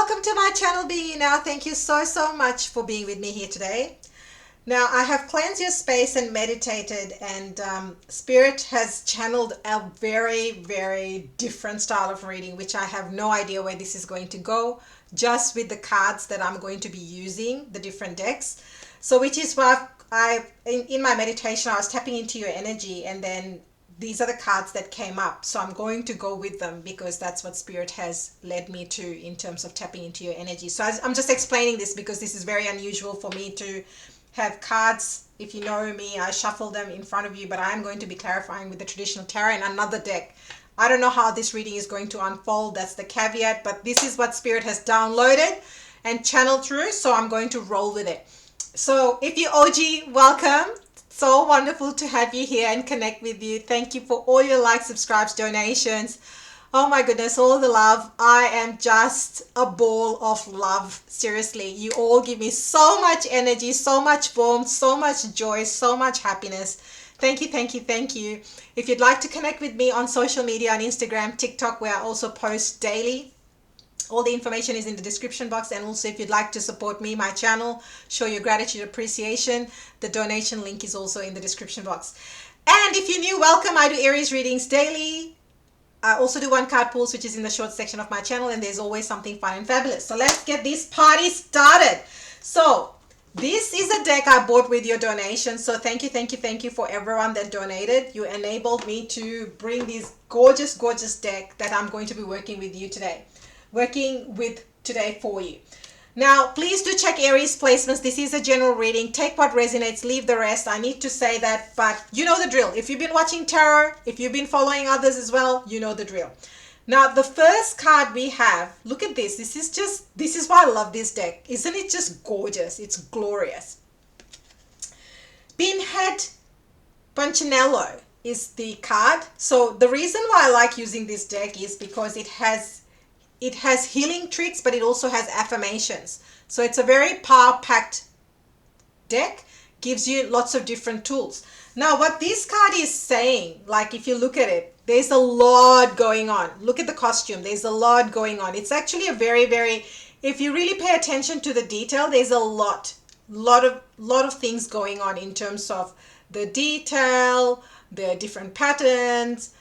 welcome to my channel, Be You Now. Thank you so much for being with me here today. Now, I have cleansed your space and meditated, and Spirit has channeled a very different style of reading, which I have no idea where this is going to go, just with the cards that I'm going to be using, the different decks. So which is why in my meditation, I was tapping into your energy, and then these are the cards that came up. So I'm going to go with them because that's what Spirit has led me to in terms of tapping into your energy. So I'm just explaining this because this is very unusual for me to have cards. If you know me, I shuffle them in front of you, but I'm going to be clarifying with the traditional tarot and another deck. I don't know how this reading is going to unfold. That's the caveat, but this is what Spirit has downloaded and channeled through. So I'm going to roll with it. So if you OG, welcome. So wonderful to have you here and connect with you. Thank you for all your likes, subscribes, donations. Oh my goodness, all the love. I am just a ball of love. Seriously, you all give me so much energy, so much warmth, so much joy, so much happiness. Thank you. If you'd like to connect with me on social media, on Instagram, TikTok, where I also post daily, all the information is in the description box. And also, if you'd like to support me, my channel, show your gratitude, appreciation, the donation link is also in the description box. And if you're new, welcome. I do Aries readings daily. I also do one card pulls, which is in the short section of my channel, and there's always something fun and fabulous. So let's get this party started. So this is a deck I bought with your donation. So thank you for everyone that donated. You enabled me to bring this gorgeous deck that I'm going to be working with today for you. Now, please do check Aries placements. This is a general reading. Take what resonates, leave the rest. I need to say that, but you know the drill. If you've been watching tarot, if you've been following others as well, you know the drill. Now, the first card we have, look at this. This is why I love this deck. Isn't it just gorgeous? It's glorious. Pinhead Punchinello is the card. So the reason why I like using this deck is because it has healing tricks, but it also has affirmations. So it's a very power-packed deck, gives you lots of different tools. Now, what this card is saying, like if you look at it, there's a lot going on. Look at the costume. There's a lot going on. It's actually a very, if you really pay attention to the detail, there's a lot of things going on in terms of the detail, the different patterns,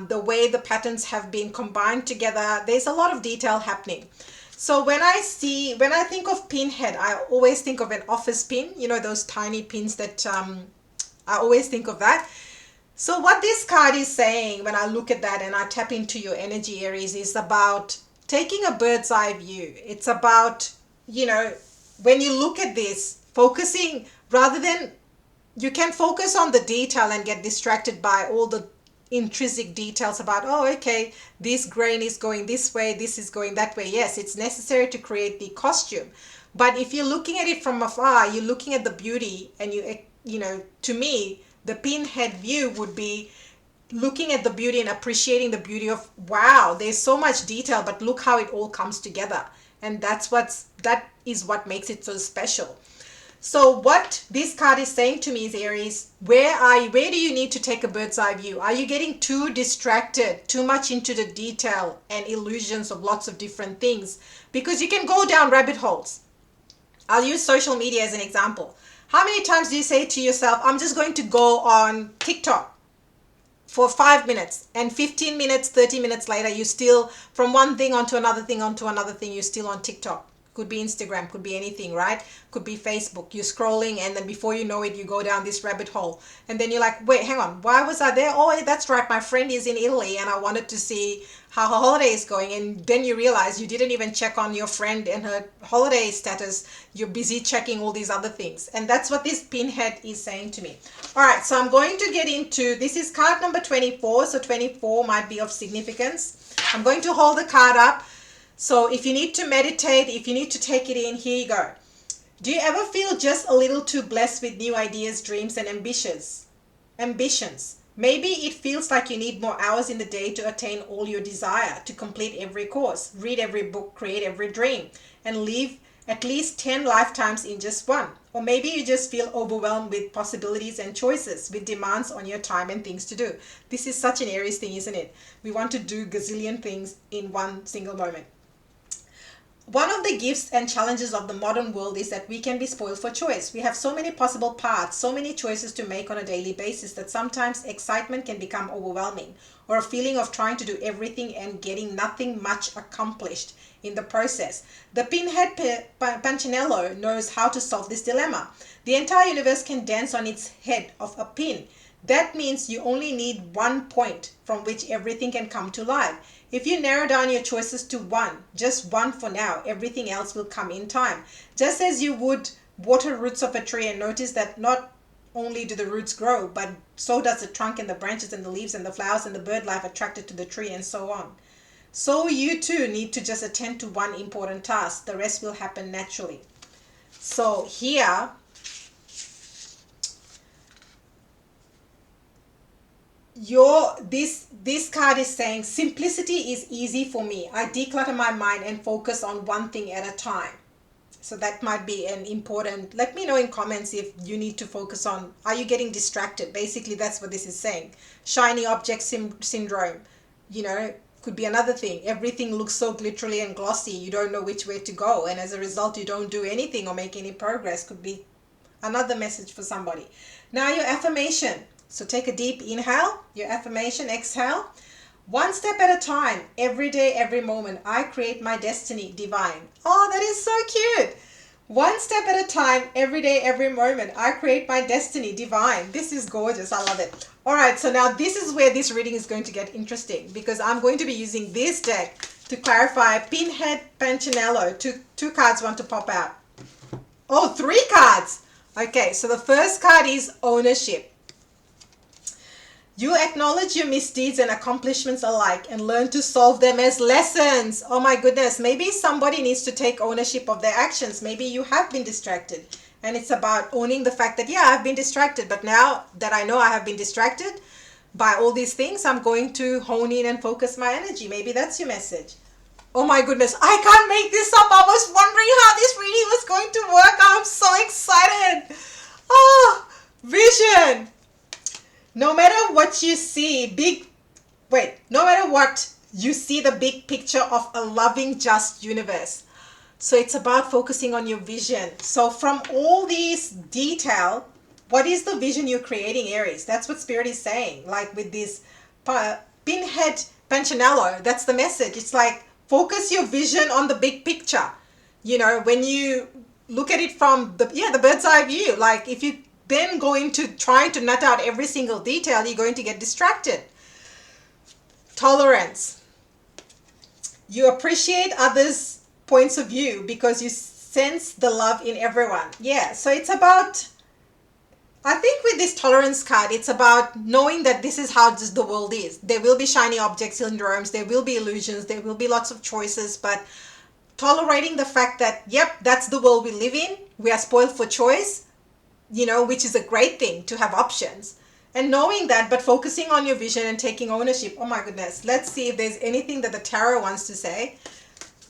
the way the patterns have been combined together. There's a lot of detail happening. So when I think of Pinhead, I always think of an office pin, you know, those tiny pins that I always think of that. So what this card is saying, when I look at that and I tap into your energy, Aries, is about taking a bird's eye view. It's about, you know, when you look at this, focusing, rather than, you can focus on the detail and get distracted by all the intrinsic details about, oh, okay, this grain is going this way, this is going that way. Yes, it's necessary to create the costume, but if you're looking at it from afar, you're looking at the beauty, and you know, to me, the Pinhead view would be looking at the beauty and appreciating the beauty of, wow, there's so much detail, but look how it all comes together. And that is what makes it so special. So what this card is saying to me is, Aries, where do you need to take a bird's eye view? Are you getting too distracted, too much into the detail and illusions of lots of different things? Because you can go down rabbit holes. I'll use social media as an example. How many times do you say to yourself, I'm just going to go on TikTok for 5 minutes, and 15 minutes, 30 minutes later, you still, from one thing onto another thing, you're still on TikTok. Could be Instagram, could be anything, right? Could be Facebook. You're scrolling, and then before you know it, you go down this rabbit hole. And then you're like, wait, hang on, why was I there? Oh, that's right, my friend is in Italy and I wanted to see how her holiday is going. And then you realize you didn't even check on your friend and her holiday status. You're busy checking all these other things. And that's what this Pinhead is saying to me. All right, so I'm going to get into, this is card number 24. So 24 might be of significance. I'm going to hold the card up. So if you need to meditate, if you need to take it in, here you go. Do you ever feel just a little too blessed with new ideas, dreams, and ambitions? Maybe it feels like you need more hours in the day to attain all your desire, to complete every course, read every book, create every dream, and live at least 10 lifetimes in just one. Or maybe you just feel overwhelmed with possibilities and choices, with demands on your time and things to do. This is such an Aries thing, isn't it? We want to do gazillion things in one single moment. One of the gifts and challenges of the modern world is that we can be spoiled for choice. We have so many possible paths, so many choices to make on a daily basis that sometimes excitement can become overwhelming, or a feeling of trying to do everything and getting nothing much accomplished in the process. The pinhead Punchinello knows how to solve this dilemma. The entire universe can dance on its head of a pin. That means you only need one point from which everything can come to life. If you narrow down your choices to one, just one for now, everything else will come in time. Just as you would water roots of a tree and notice that not only do the roots grow, but so does the trunk and the branches and the leaves and the flowers and the bird life attracted to the tree and so on. So you too need to just attend to one important task. The rest will happen naturally. So here, this card is saying simplicity is easy for me. I declutter my mind and focus on one thing at a time. So that might be an important, let me know in comments if you need to focus on, are you getting distracted? Basically that's what this is saying. Shiny object syndrome, you know, could be another thing. Everything looks so glittery and glossy, you don't know which way to go, and as a result you don't do anything or make any progress. Could be another message for somebody. Now your affirmation. So take a deep inhale, your affirmation, exhale. One step at a time, every day, every moment, I create my destiny divine. Oh, that is so cute. One step at a time, every day, every moment, I create my destiny divine. This is gorgeous. I love it. All right, so now this is where this reading is going to get interesting, because I'm going to be using this deck to clarify Pinhead Punchinello. Two cards want to pop out. Oh, three cards. Okay, so the first card is ownership. You acknowledge your misdeeds and accomplishments alike and learn to solve them as lessons. Oh my goodness, maybe somebody needs to take ownership of their actions. Maybe you have been distracted, and it's about owning the fact that, yeah, I've been distracted, but now that I know I have been distracted by all these things, I'm going to hone in and focus my energy. Maybe that's your message. Oh my goodness, I can't make this up. I was wondering how this reading was going to work. I'm so excited. Oh, vision. No matter what you see, no matter what, you see the big picture of a loving, just universe. So it's about focusing on your vision. So from all these detail, what is the vision you're creating, Aries? That's what Spirit is saying. Like with this pinhead Punchinello, that's the message. It's like, focus your vision on the big picture. You know, when you look at it from the bird's eye view, like if you then go into trying to nut out every single detail, you're going to get distracted. Tolerance. You appreciate others' points of view because you sense the love in everyone. Yeah, so it's about, I think with this tolerance card, it's about knowing that this is how just the world is. There will be shiny object syndromes, there will be illusions, there will be lots of choices, but tolerating the fact that, yep, that's the world we live in. We are spoiled for choice, you know, which is a great thing to have options. And knowing that, but focusing on your vision and taking ownership. Oh my goodness. Let's see if there's anything that the tarot wants to say.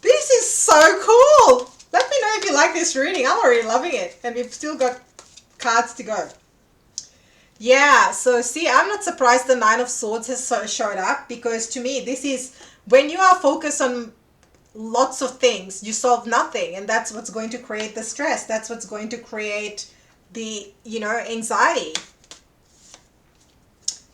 This is so cool. Let me know if you like this reading. I'm already loving it. And we've still got cards to go. Yeah, so see, I'm not surprised the Nine of Swords has showed up, because to me, this is when you are focused on lots of things, you solve nothing. And that's what's going to create the stress. That's what's going to create the, you know, anxiety.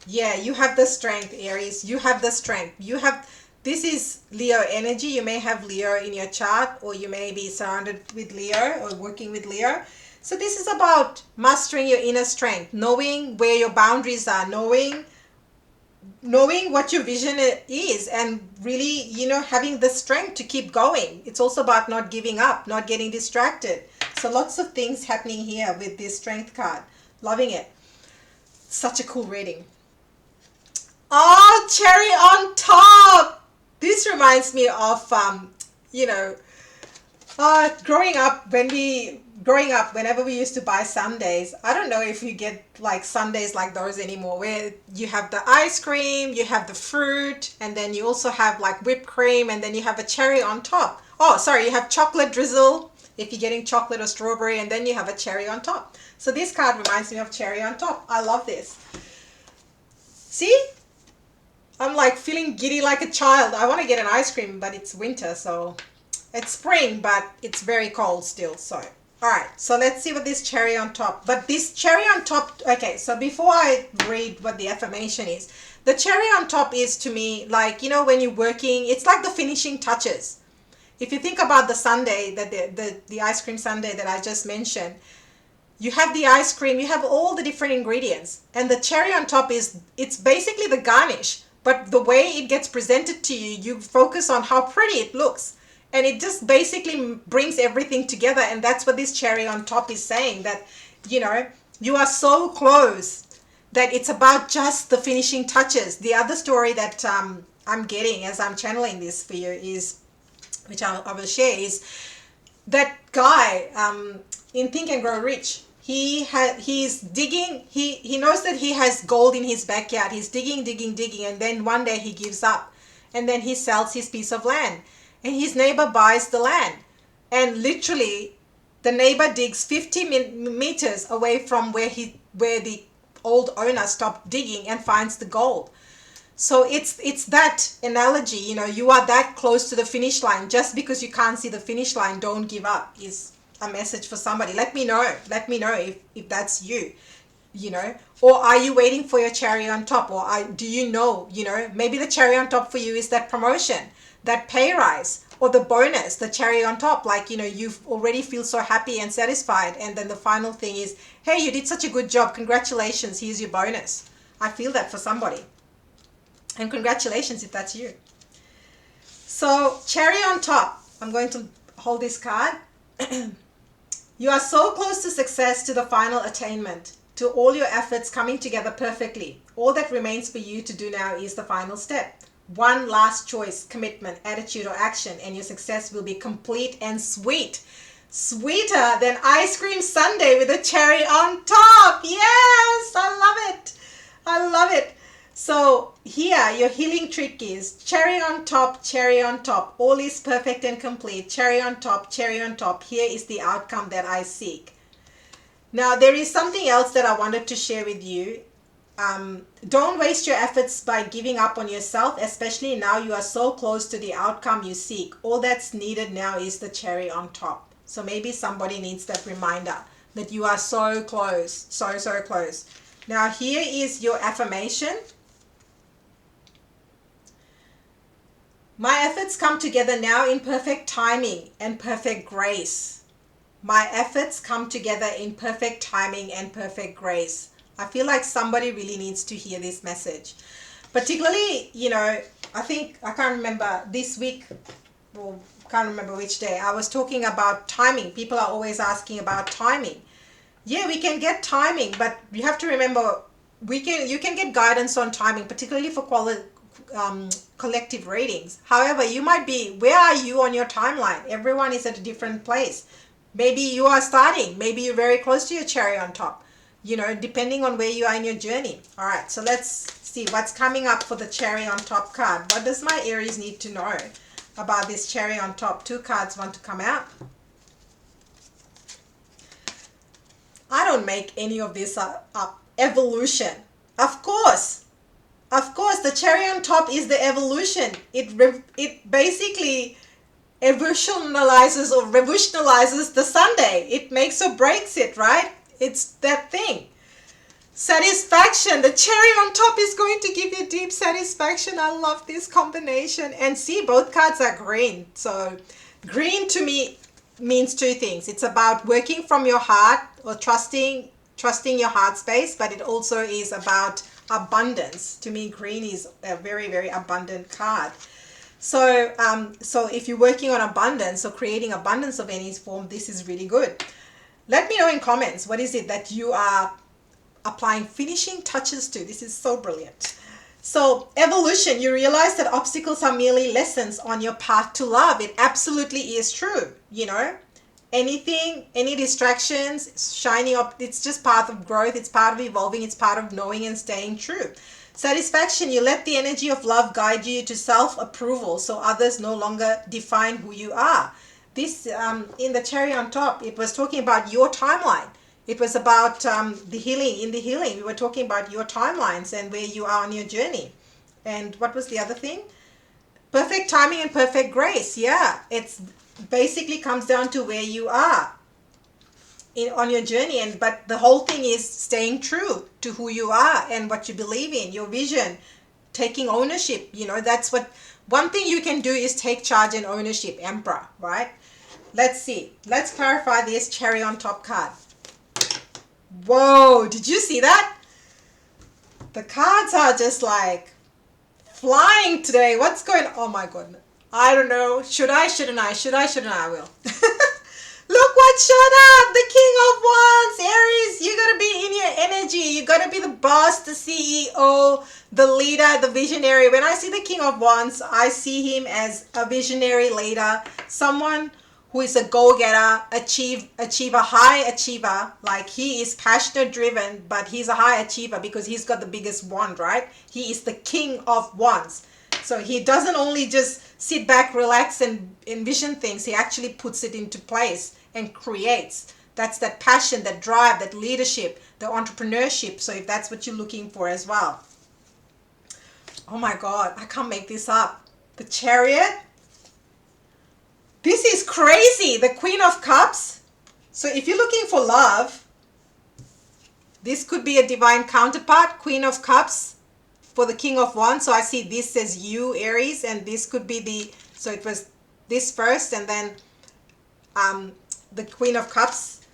Yeah, you have the strength, Aries. You have the strength. You have, this is Leo energy. You may have Leo in your chart, or you may be surrounded with Leo or working with Leo. So this is about mastering your inner strength, knowing where your boundaries are, knowing what your vision is, and really, you know, having the strength to keep going. It's also about not giving up, not getting distracted. So lots of things happening here with this strength card. Loving it. Such a cool reading. Oh, cherry on top. This reminds me of, you know, growing up, whenever we used to buy sundaes, I don't know if you get like sundaes like those anymore, where you have the ice cream, you have the fruit, and then you also have like whipped cream, and then you have a cherry on top. Oh, sorry, you have chocolate drizzle if you're getting chocolate or strawberry, and then you have a cherry on top. So this card reminds me of cherry on top. I love this. See? I'm like feeling giddy like a child. I want to get an ice cream, but it's winter, so It's spring, but it's very cold still. So, all right. So let's see what this cherry on top. But this cherry on top, okay. So before I read what the affirmation is, the cherry on top is to me like, you know, when you're working, it's like the finishing touches. If you think about the sundae, that the ice cream sundae that I just mentioned, you have the ice cream, you have all the different ingredients, and the cherry on top is, it's basically the garnish, but the way it gets presented to you, you focus on how pretty it looks, and it just basically brings everything together. And that's what this cherry on top is saying, that, you know, you are so close that it's about just the finishing touches. The other story that I'm getting as I'm channeling this for you is, which I will share, is that guy in Think and Grow Rich. He's digging. He knows that he has gold in his backyard. He's digging, and then one day he gives up, and then he sells his piece of land, and his neighbor buys the land, and literally, the neighbor digs 50 meters away from where the old owner stopped digging, and finds the gold. So it's that analogy, you know, you are that close to the finish line. Just because you can't see the finish line, don't give up, is a message for somebody. Let me know if that's you, you know. Or are you waiting for your cherry on top? Or do you know, maybe the cherry on top for you is that promotion, that pay rise, or the bonus, the cherry on top. Like, you know, you already feel so happy and satisfied, and then the final thing is, hey, you did such a good job, congratulations, here's your bonus. I feel that for somebody. And congratulations if that's you. So, cherry on top. I'm going to hold this card. You are so close to success, to the final attainment, to all your efforts coming together perfectly. All that remains for you to do now is the final step. One last choice, commitment, attitude, or action, and your success will be complete and sweet. Sweeter than ice cream sundae with a cherry on top. Yes, I love it. I love it. So here, your healing trick is cherry on top, cherry on top. All is perfect and complete. Cherry on top, cherry on top. Here is the outcome that I seek. Now, there is something else that I wanted to share with you. Don't waste your efforts by giving up on yourself, especially now you are so close to the outcome you seek. All that's needed now is the cherry on top. So maybe somebody needs that reminder that you are so close, so close. Now, here is your affirmation. My efforts come together now in perfect timing and perfect grace. My efforts come together in perfect timing and perfect grace. I feel like somebody really needs to hear this message. Particularly, you know, I can't remember this week, or can't remember which day, I was talking about timing. People are always asking about timing. Yeah, we can get timing, but you have to remember, you can get guidance on timing, particularly for collective readings. However, you might be, where are you on your timeline? Everyone is at a different place. Maybe you are starting, maybe you're very close to your cherry on top, you know, depending on where you are in your journey. All right, so let's see what's coming up for the cherry on top card. What does my Aries need to know about this cherry on top? 2 cards want to come out. I don't make any of this up. Evolution. Of course, the cherry on top is the evolution. It basically revolutionizes the sundae. It makes or breaks it, right? It's that thing. Satisfaction. The cherry on top is going to give you deep satisfaction. I love this combination. And see, both cards are green. So green to me means 2 things. It's about working from your heart, or trusting your heart space, but it also is about abundance. To me, green is a very, very abundant card. So so if you're working on abundance, or creating abundance of any form, this is really good. Let me know in comments, what is it that you are applying finishing touches to? This is so brilliant. So evolution, you realize that obstacles are merely lessons on your path to love. It absolutely is true, you know. Any distractions, shining up, it's just part of growth, it's part of evolving, it's part of knowing and staying true. Satisfaction, you let the energy of love guide you to self-approval, so others no longer define who you are. This, in the cherry on top, it was talking about your timeline. It was about the healing. In the healing, we were talking about your timelines and where you are on your journey. And what was the other thing? Perfect timing and perfect grace. Yeah, it's basically comes down to where you are on your journey. And but the whole thing is staying true to who you are and what you believe in, your vision, taking ownership. That's what one thing you can do is take charge and ownership. Emperor, right? Let's see. Let's clarify this cherry on top card. Whoa, did you see that? The cards are just like flying today. What's going on? Oh my god. I don't know. Should I, shouldn't I? Should I, shouldn't I? I will. Look what showed up. The King of Wands. Aries, you got to be in your energy. You got to be the boss, the CEO, the leader, the visionary. When I see the King of Wands, I see him as a visionary leader, someone who is a go-getter, achiever, high achiever. Like he is passionate driven, but he's a high achiever because he's got the biggest wand, right? He is the King of Wands. So he doesn't only just sit back, relax, and envision things. He actually puts it into place and creates. That's that passion, that drive, that leadership, the entrepreneurship. So if that's what you're looking for as well. Oh my God, I can't make this up. The Chariot. This is crazy. The Queen of Cups. So if you're looking for love, this could be a divine counterpart, Queen of Cups, for the King of Wands. So I see this says you, Aries, and this could be the, so it was this first and then the Queen of Cups.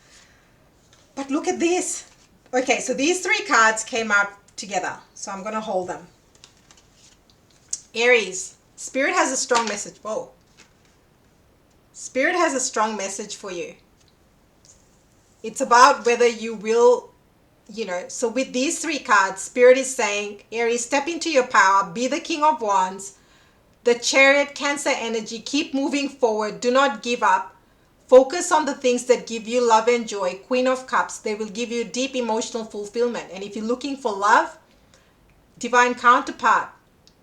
But look at this. Okay, so these three cards came out together. So I'm going to hold them. Aries, Spirit has a strong message. Whoa. Spirit has a strong message for you. It's about whether you will, so with these three cards, Spirit is saying, Aries, step into your power, be the King of Wands, the Chariot, Cancer energy, keep moving forward, do not give up, focus on the things that give you love and joy, Queen of Cups, they will give you deep emotional fulfillment. And if you're looking for love, divine counterpart,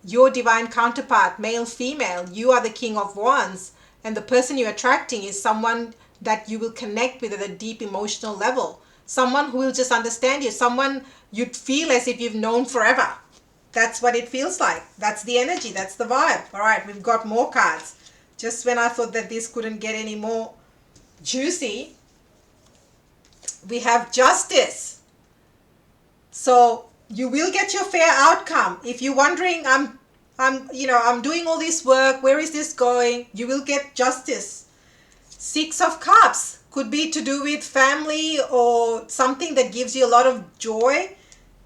your divine counterpart, male, female, you are the King of Wands, and the person you're attracting is someone that you will connect with at a deep emotional level. Someone who will just understand you. Someone you'd feel as if you've known forever. That's what it feels like. That's the energy. That's the vibe. All right, we've got more cards. Just when I thought that this couldn't get any more juicy, we have Justice. So you will get your fair outcome. If you're wondering, I'm doing all this work, where is this going? You will get justice. Six of Cups could be to do with family or something that gives you a lot of joy,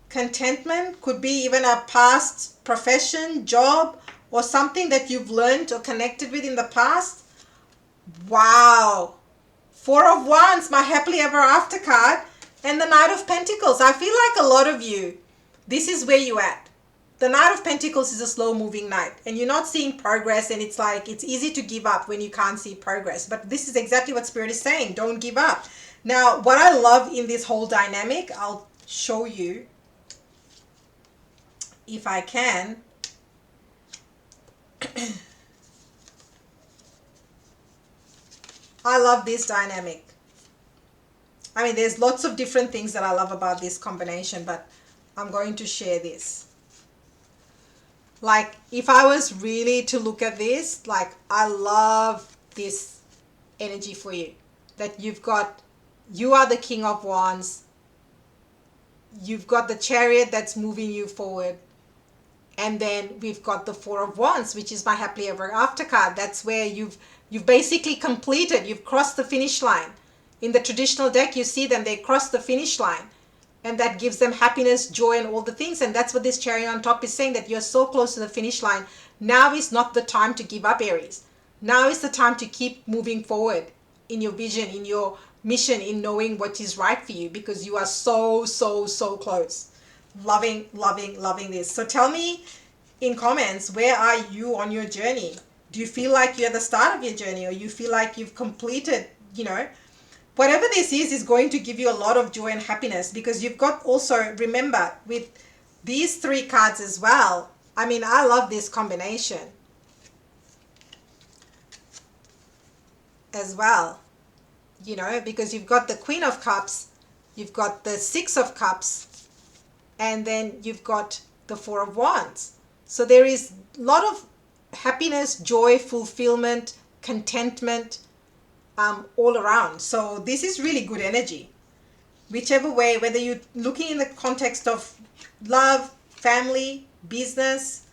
contentment. Could be even a past profession, job, or something that you've learned or connected with in the past. Wow. Four of Wands, my happily ever after card, and the Knight of Pentacles. I feel like a lot of you, this is where you're at. The Knight of Pentacles is a slow moving knight and you're not seeing progress, and it's like it's easy to give up when you can't see progress. But this is exactly what Spirit is saying. Don't give up. Now, what I love in this whole dynamic, I'll show you if I can. I love this dynamic. I mean, there's lots of different things that I love about this combination, but I'm going to share this. Like, if I was really to look at this, like, I love this energy for you. That you are the King of Wands. You've got the Chariot that's moving you forward. And then we've got the Four of Wands, which is my happily ever after card. That's where you've basically completed, you've crossed the finish line. In the traditional deck, you see them, they cross the finish line. And that gives them happiness, joy, and all the things. And that's what this cherry on top is saying, that you're so close to the finish line. Now is not the time to give up, Aries. Now is the time to keep moving forward in your vision, in your mission, in knowing what is right for you, because you are so, so, so close. Loving, loving, loving this. So tell me in comments, where are you on your journey? Do you feel like you're at the start of your journey, or you feel like you've completed, whatever this is going to give you a lot of joy and happiness, because you've got also, remember, with these three cards as well. I mean, I love this combination as well, because you've got the Queen of Cups, you've got the Six of Cups, and then you've got the Four of Wands. So there is a lot of happiness, joy, fulfillment, contentment, all around. So this is really good energy. Whichever way, whether you're looking in the context of love, family, business,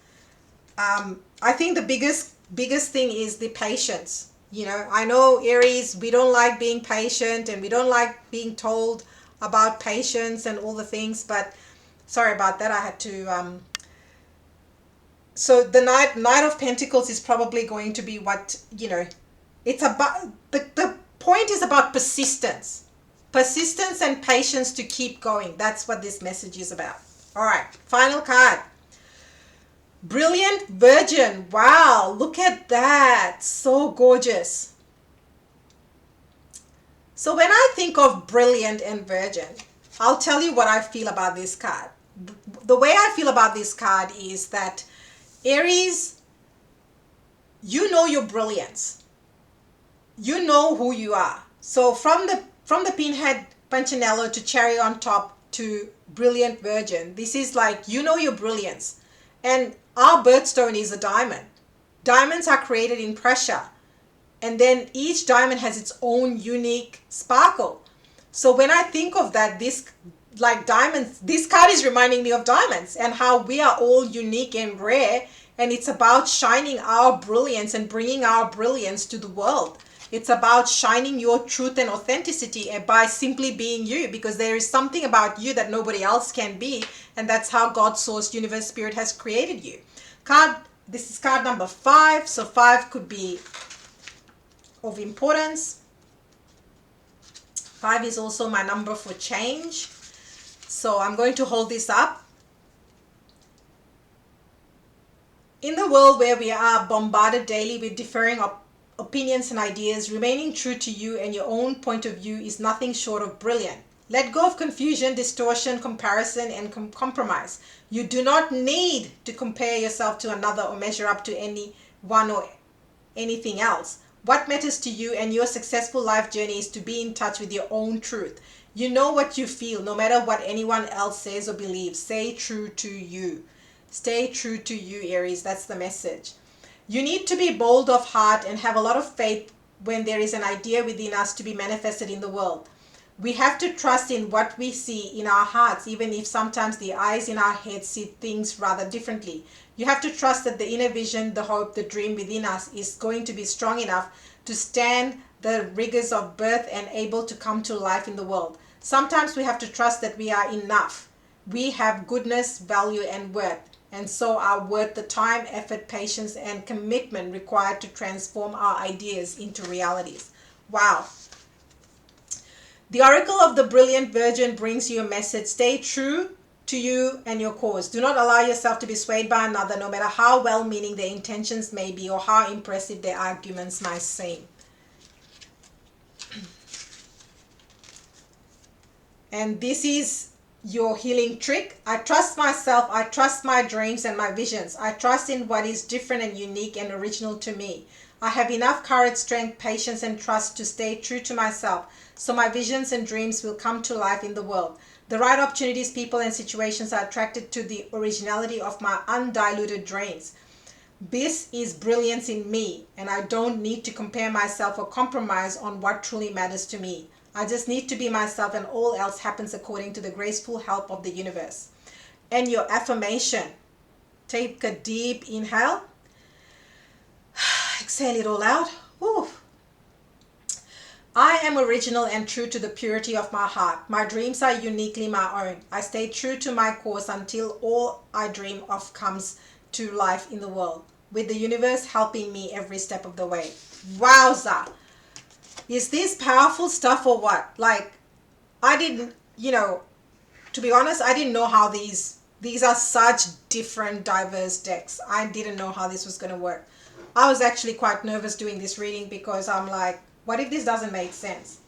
I think the biggest thing is the patience. I know Aries, we don't like being patient and we don't like being told about patience and all the things, but sorry about that. I had to so the knight of pentacles is probably going to be what, it's about, the point is about persistence and patience to keep going. That's what this message is about. All right, final card. Brilliant Virgin. Wow, look at that. So gorgeous. So when I think of brilliant and virgin, I'll tell you what I feel about this card. The way I feel about this card is that Aries, you know your brilliance. You know who you are. So from the pinhead punchinello to cherry on top to brilliant virgin, this is like, you know your brilliance. And our birthstone is a diamond. Diamonds are created in pressure. And then each diamond has its own unique sparkle. So when I think of that, this like diamonds, this card is reminding me of diamonds and how we are all unique and rare. And it's about shining our brilliance and bringing our brilliance to the world. It's about shining your truth and authenticity by simply being you, because there is something about you that nobody else can be. And that's how God, Source, Universe, Spirit has created you. This is card number 5. So 5 could be of importance. 5 is also my number for change. So I'm going to hold this up. In the world where we are bombarded daily with differing opinions and ideas, remaining true to you and your own point of view is nothing short of brilliant. Let go of confusion, distortion, comparison, and compromise. You do not need to compare yourself to another or measure up to anyone or anything else. What matters to you and your successful life journey is to be in touch with your own truth. You know what you feel, no matter what anyone else says or believes. Stay true to you. Stay true to you, Aries. That's the message. You need to be bold of heart and have a lot of faith when there is an idea within us to be manifested in the world. We have to trust in what we see in our hearts, even if sometimes the eyes in our heads see things rather differently. You have to trust that the inner vision, the hope, the dream within us is going to be strong enough to stand the rigors of birth and able to come to life in the world. Sometimes we have to trust that we are enough. We have goodness, value, and worth, and so are worth the time, effort, patience, and commitment required to transform our ideas into realities. Wow. The Oracle of the Brilliant Virgin brings you a message. Stay true to you and your cause. Do not allow yourself to be swayed by another, no matter how well-meaning their intentions may be or how impressive their arguments might seem. And this is your healing trick. I trust myself. I trust my dreams and my visions. I trust in what is different and unique and original to me. I have enough courage, strength, patience, and trust to stay true to myself, so my visions and dreams will come to life in the world. The right opportunities, people, and situations are attracted to the originality of my undiluted dreams. This is brilliance in me, and I don't need to compare myself or compromise on what truly matters to me. I just need to be myself, and all else happens according to the graceful help of the universe. And your affirmation. Take a deep inhale. Exhale it all out. Whew. I am original and true to the purity of my heart. My dreams are uniquely my own. I stay true to my course until all I dream of comes to life in the world, with the universe helping me every step of the way. Wowza. Is this powerful stuff or what? Like, I didn't, to be honest, I didn't know how these are such different, diverse decks. I didn't know how this was going to work. I was actually quite nervous doing this reading because I'm like, what if this doesn't make sense?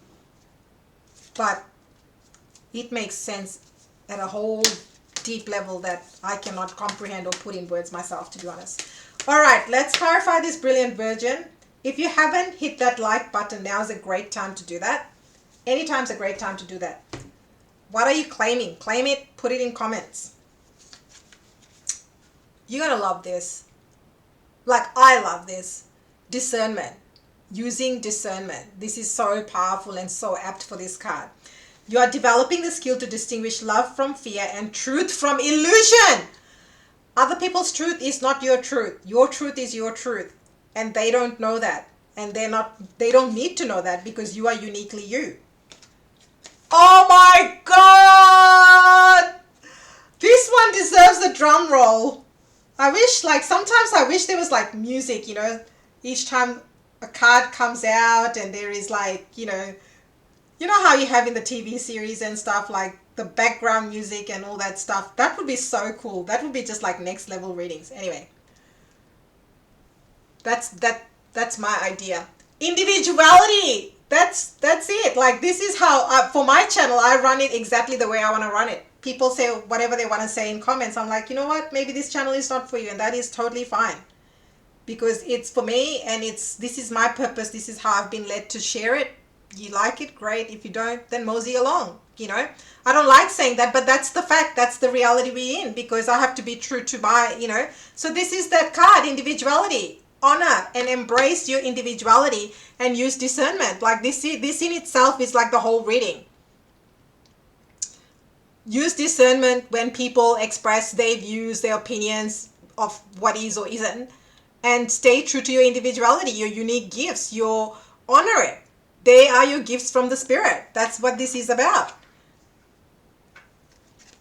But it makes sense at a whole deep level that I cannot comprehend or put in words myself, to be honest. All right, let's clarify this Brilliant Virgin. If you haven't hit that like button, now is a great time to do that. Anytime's a great time to do that. What are you claiming? Claim it, put it in comments. You're going to love this. Like, I love this. Discernment. using discernment. This is so powerful and so apt for this card. You are developing the skill to distinguish love from fear and truth from illusion. Other people's truth is not your truth. Your truth is your truth. And they don't know that. And they don't need to know that because you are uniquely you. Oh my God! This one deserves a drum roll. I wish, like, sometimes I wish there was like music, you know, each time a card comes out and there is like, you know how you have in the TV series and stuff, like the background music and all that stuff. That would be so cool. That would be just like next level readings. Anyway, that's my idea. Individuality. That's it. Like, this is how for my channel I run it exactly the way I want to run it. People say whatever they want to say in comments. I'm like, you know what? Maybe this channel is not for you, and that is totally fine. Because it's for me, and this is my purpose. This is how I've been led to share it. You like it, great. If you don't, then mosey along. I don't like saying that, but that's the fact. That's the reality we're in, because I have to be true to my. So this is that card, individuality. Honor and embrace your individuality and use discernment. Like, this in itself is like the whole reading. Use discernment when people express their views, their opinions of what is or isn't, and stay true to your individuality, your unique gifts. Honor it. They are your gifts from the spirit. That's what this is about.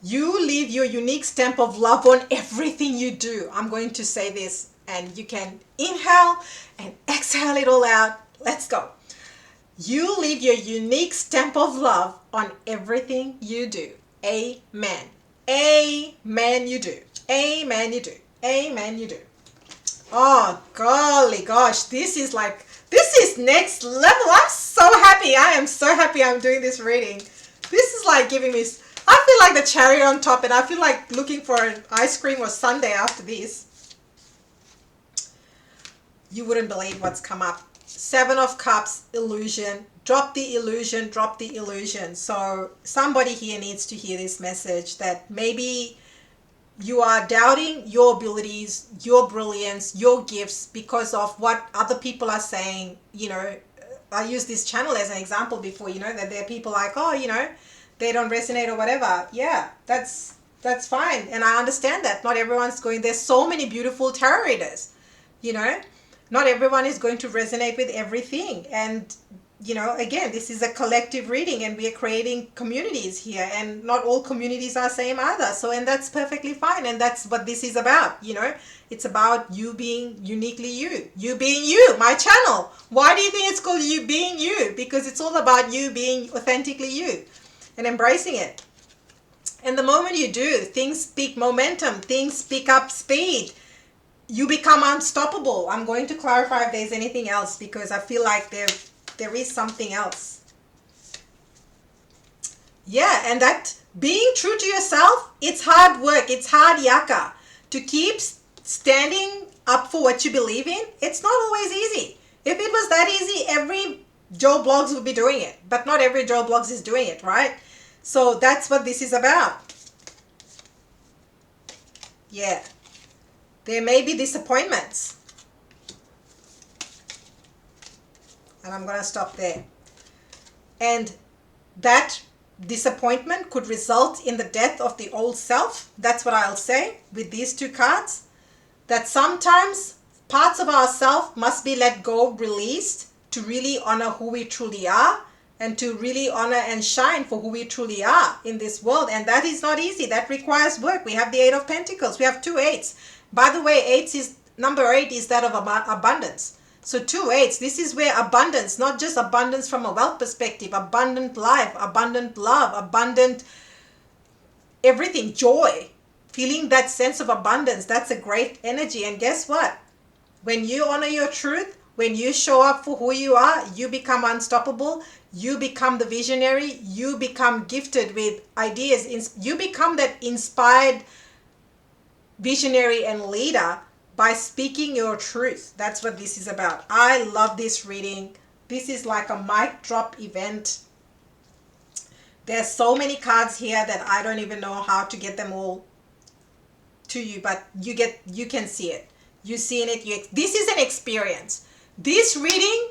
You leave your unique stamp of love on everything you do. I'm going to say this, and you can inhale and exhale it all out. Let's go. You leave your unique stamp of love on everything you do. Amen. Amen you do. Amen you do. Amen you do. Oh, golly gosh. This is next level. I'm so happy. I am so happy I'm doing this reading. This is like giving me, I feel like the cherry on top, and I feel like looking for an ice cream or sundae after this. You wouldn't believe what's come up. 7 of Cups, illusion. Drop the illusion, drop the illusion. So somebody here needs to hear this message, that maybe you are doubting your abilities, your brilliance, your gifts because of what other people are saying. I used this channel as an example before, that there are people like, oh, they don't resonate or whatever. Yeah, that's fine. And I understand that. Not everyone's going, there's so many beautiful tarot readers, not everyone is going to resonate with everything. And, again, this is a collective reading, and we are creating communities here, and not all communities are same either. So, and that's perfectly fine. And that's what this is about. It's about you being uniquely you. You being you, my channel. Why do you think it's called You Being You? Because it's all about you being authentically you and embracing it. And the moment you do, things pick momentum, things pick up speed. You become unstoppable. I'm going to clarify if there's anything else, because I feel like there is something else. Yeah, and that being true to yourself, it's hard work. It's hard yakka. To keep standing up for what you believe in, it's not always easy. If it was that easy, every Joe Blogs would be doing it. But not every Joe Blogs is doing it, right? So that's what this is about. Yeah. There may be disappointments. And I'm going to stop there. And that disappointment could result in the death of the old self. That's what I'll say with these 2 cards. That sometimes parts of ourselves must be let go, released, to really honor who we truly are, and to really honor and shine for who we truly are in this world. And that is not easy. That requires work. We have the 8 of Pentacles. We have 2 8s. By the way, number 8 is that of abundance. So 2 8s, this is where abundance, not just abundance from a wealth perspective, abundant life, abundant love, abundant everything, joy, feeling that sense of abundance. That's a great energy. And guess what? When you honor your truth, when you show up for who you are, you become unstoppable. You become the visionary. You become gifted with ideas. You become that inspired visionary and leader by speaking your truth. That's what this is about. I love this reading. This is like a mic drop event. There's so many cards here that I don't even know how to get them all to you, but you can see it. You're seeing it. This is an experience. This reading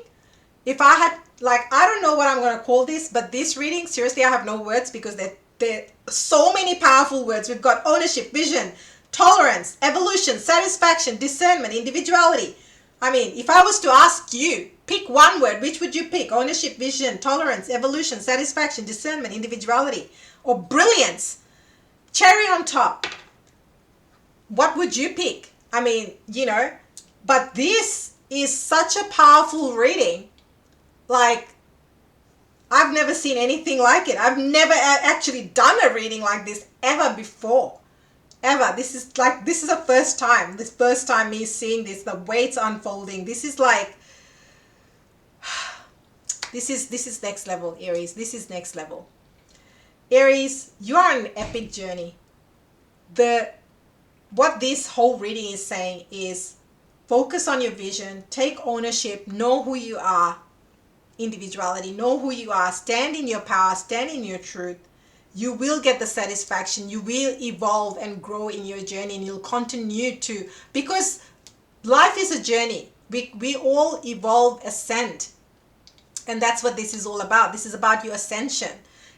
if I had, like, I don't know what I'm going to call this, but this reading, seriously, I have no words because there are so many powerful words. We've got ownership, vision, tolerance, evolution, satisfaction, discernment, individuality. I mean, if I was to ask you, pick one word, which would you pick? Ownership, vision, tolerance, evolution, satisfaction, discernment, individuality, or brilliance, cherry on top. What would you pick? I mean, but this is such a powerful reading. Like, I've never seen anything like it. I've never actually done a reading like this ever before. Ever. This is the first time. This first time me seeing this, the way it's unfolding. This is like, this is next level, Aries. This is next level. Aries, you are on an epic journey. What this whole reading is saying is focus on your vision, take ownership, know who you are, individuality, know who you are, stand in your power, stand in your truth. You will get the satisfaction. You will evolve and grow in your journey, and you'll continue to, because life is a journey. We all evolve, ascend. And that's what this is all about. This is about your ascension.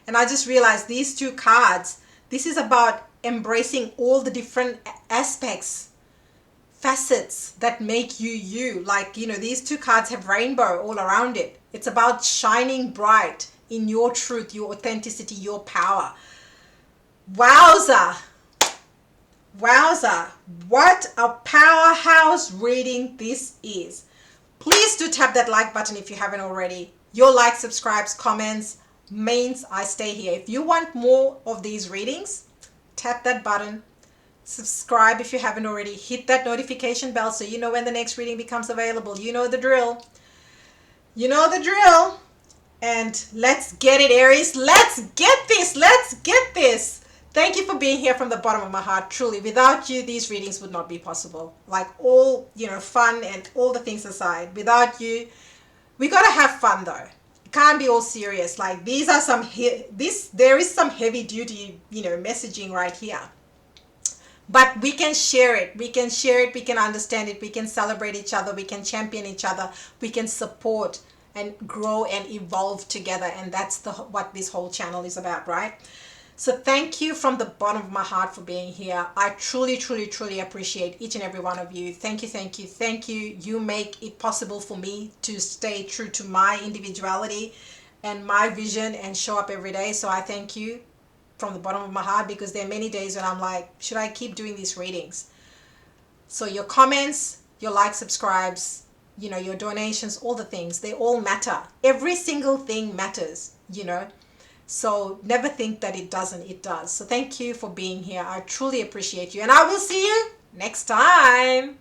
And I just realized these two cards, this is about embracing all the different aspects, facets that make you you. Like, these two cards have rainbow all around it. It's about shining bright in your truth, your authenticity, your power. Wowza. Wowza. What a powerhouse reading this is. Please do tap that like button if you haven't already. Your like, subscribes, comments means I stay here. If you want more of these readings, tap that button. Subscribe if you haven't already. Hit that notification bell so you know when the next reading becomes available. You know the drill. You know the drill. And let's get it, Aries. Let's get this. Let's get this. Thank you for being here from the bottom of my heart. Truly, without you, these readings would not be possible. Like, all, fun and all the things aside. Without you, we got to have fun though. It can't be all serious. Like, these are there is some heavy duty, messaging right here. But we can share it. We can share it. We can understand it. We can celebrate each other. We can champion each other. We can support and grow and evolve together. And that's what this whole channel is about, right? So thank you from the bottom of my heart for being here. I truly, truly, truly appreciate each and every one of you. Thank you, thank you, thank you. You make it possible for me to stay true to my individuality and my vision and show up every day. So I thank you from the bottom of my heart, because there are many days when I'm like, should I keep doing these readings? So your comments, your likes, subscribes, your donations, all the things, they all matter. Every single thing matters, So never think that it doesn't. It does. So thank you for being here. I truly appreciate you. And I will see you next time.